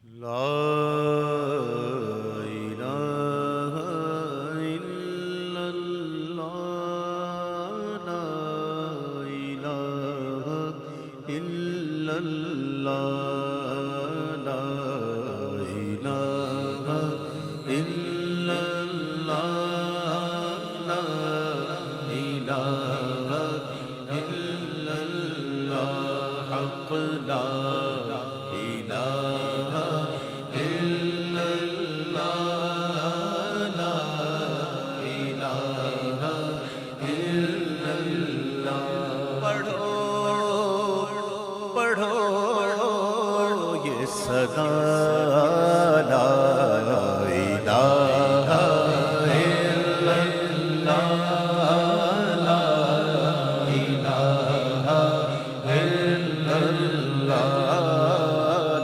لا الہ الا اللہ لا الہ الا اللہ لا الہ الا اللہ لا الہ الا اللہ حق لا صدا لا الہ الا اللہ لا الہ الا اللہ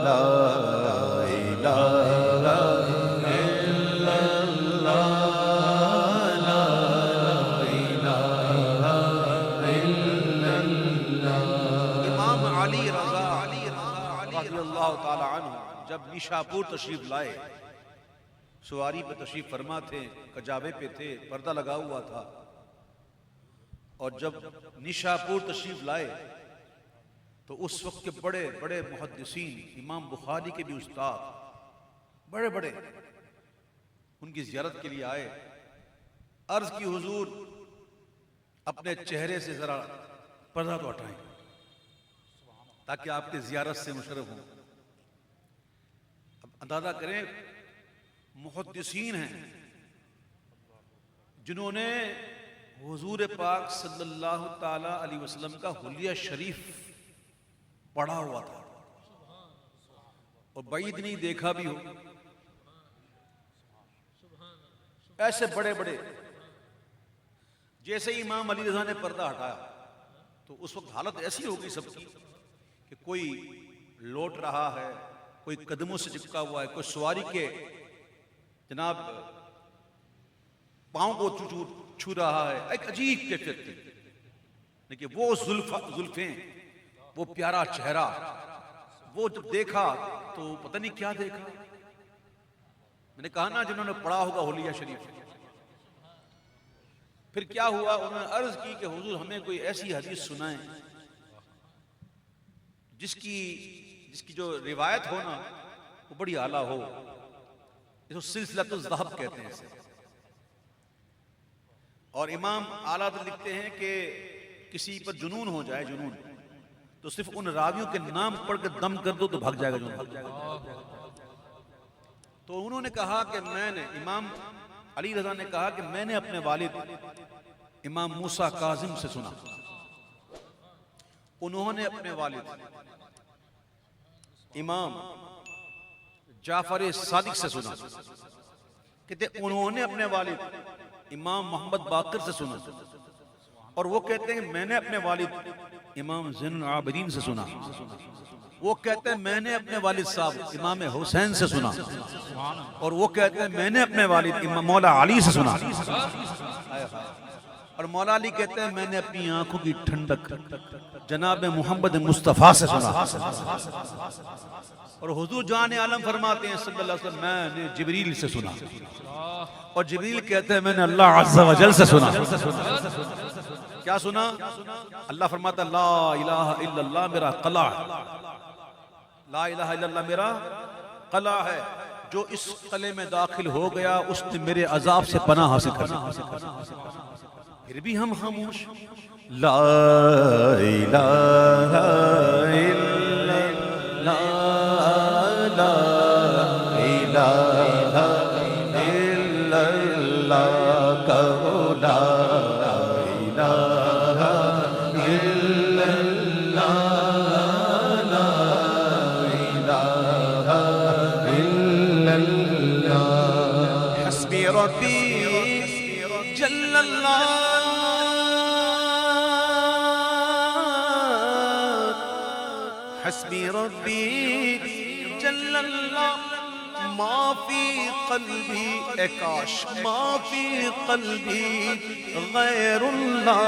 لا الہ الا اللہ لا الہ الا اللہ۔ امام علی رضا رضی اللہ تعالی عنہ جب نیشاپور تشریف لائے، سواری پہ تشریف فرما تھے، کجاوے پہ تھے، پردہ لگا ہوا تھا، اور جب نیشاپور تشریف لائے تو اس وقت کے بڑے بڑے محدثین، امام بخاری کے بھی استاد بڑے بڑے ان کی زیارت کے لیے آئے۔ عرض کی حضور اپنے چہرے سے ذرا پردہ تو ہٹائیں تاکہ آپ کی زیارت سے مشرف ہوں۔ اب اندازہ کریں، محدثین ہیں جنہوں نے حضور پاک صلی اللہ تعالی علیہ وسلم کا حلیہ شریف پڑھا ہوا تھا، اور بعید نہیں دیکھا بھی ہو۔ ایسے بڑے بڑے، جیسے ہی امام علی رضا نے پردہ ہٹایا تو اس وقت حالت ایسی ہو گئی سب کی کہ کوئی لوٹ رہا ہے، کوئی قدموں سے چپکا ہوا ہے، کوئی سواری کے جناب پاؤں کو چھو رہا ہے۔ ایک عجیب کیفیت تھی، لیکن وہ زلفیں، وہ پیارا چہرہ، وہ جب دیکھا تو پتہ نہیں کیا دیکھا۔ میں نے کہا نا، جنہوں نے پڑھا ہوگا حلیہ شریف۔ پھر کیا ہوا، انہوں نے عرض کی کہ حضور ہمیں کوئی ایسی حدیث سنائیں جس کی جو روایت ہو نا وہ بڑی اعلیٰ ہو، اس کو سلسلۃ الذہب کہتے ہیں اسے۔ اور امام اعلیٰ لکھتے ہیں کہ کسی پر جنون ہو جائے، جنون، تو صرف ان راویوں کے نام پڑھ کے دم کر دو تو بھگ جائے گا جنون۔ تو انہوں نے کہا کہ میں نے، امام علی رضا نے کہا کہ میں نے اپنے والد امام موسیٰ کاظم سے سنا، انہوں نے اپنے والد امام جعفر صادق سے سنا، کہتے انہوں نے اپنے والد امام محمد باقر سے سنا، اور وہ کہتے ہیں میں نے اپنے والد امام زین العابدین سے سنا، وہ کہتے ہیں میں نے اپنے والد صاحب امام حسین سے سنا، اور وہ کہتے ہیں میں نے اپنے والد امام مولا علی سے سنا، اور مولا علی کہتے ہیں میں نے اپنی آنکھوں کی ٹھنڈک جناب محمد مصطفیٰ سے سنا، اور حضور جان عالم فرماتے ہیں صلی اللہ علیہ وسلم میں نے جبریل سے سنا، اور جبریل کہتے ہیں میں نے اللہ عز و جل سے سنا۔ کیا سنا؟ اللہ فرماتا لا الہ الا اللہ میرا قلعہ ہے، لا الہ الا اللہ میرا قلعہ ہے، جو اس قلعے میں داخل ہو گیا اس نے میرے عذاب سے پناہ حاصل کرنا۔ پھر بھی ہم خاموش۔ لا الہ الا اللہ لا الہ الا اللہ کہو لا الہ الا اللہ لا الہ الا اللہ۔ حسبی ربی جل اللہ حسبی ربی جل اللہ ما فی قلبی اے کاش ما فی قلبی غیر اللہ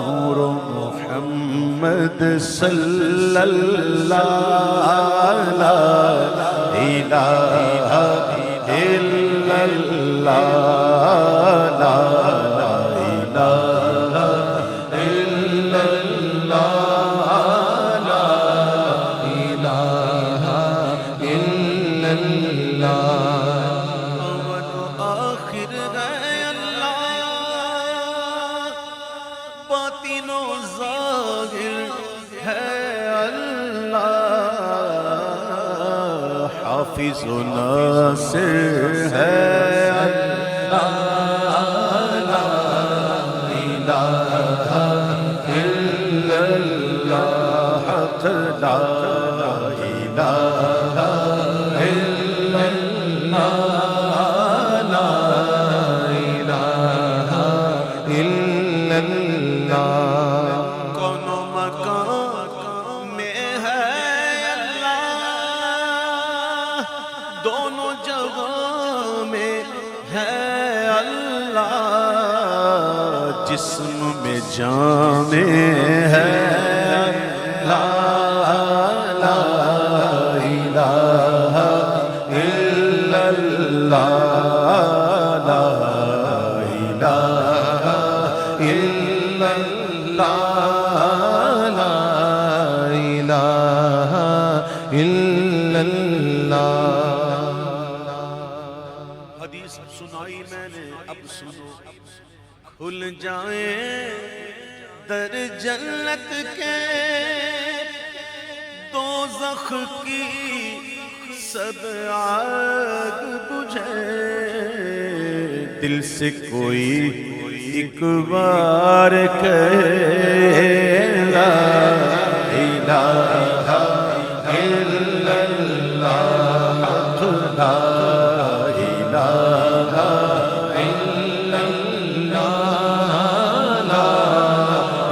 نور محمد محمد صلی اللہ لا الہ الا اللہ لا الہ الا اللہ لا الہ الا اللہ اول و آخر ہے اللہ باطن و ظاہر ہے اللہ حافظ و ناصر ہے اللہ لا الہ الا اللہ حق لا الہ الا اللہ لا الہ الا اللہ کون و مکان میں ہے اللہ دونوں جگہ میں ہے اللہ جسم میں جان میں ہے لا لا الہ الا اللہ لا الہ الا اللہ لا الہ الا اللہ حدیث سنائی میں نے اب سنو کھل جائیں در جنت کے دوزخ کی سب آگ بجھے دل سے کوئی ایک بار کہے لا الہ الا اللہ لا الہ الا اللہ لا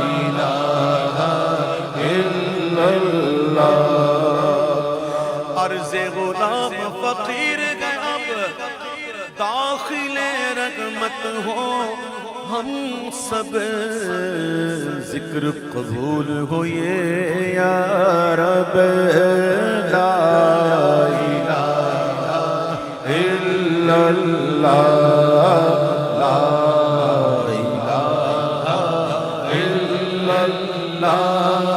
الہ الا اللہ عرض غلام فقیر گئے اب داخل رحمت ہو ہم سب ذکر قبول ہو یہ یا رب لا الہ الا اللہ لا الہ الا اللہ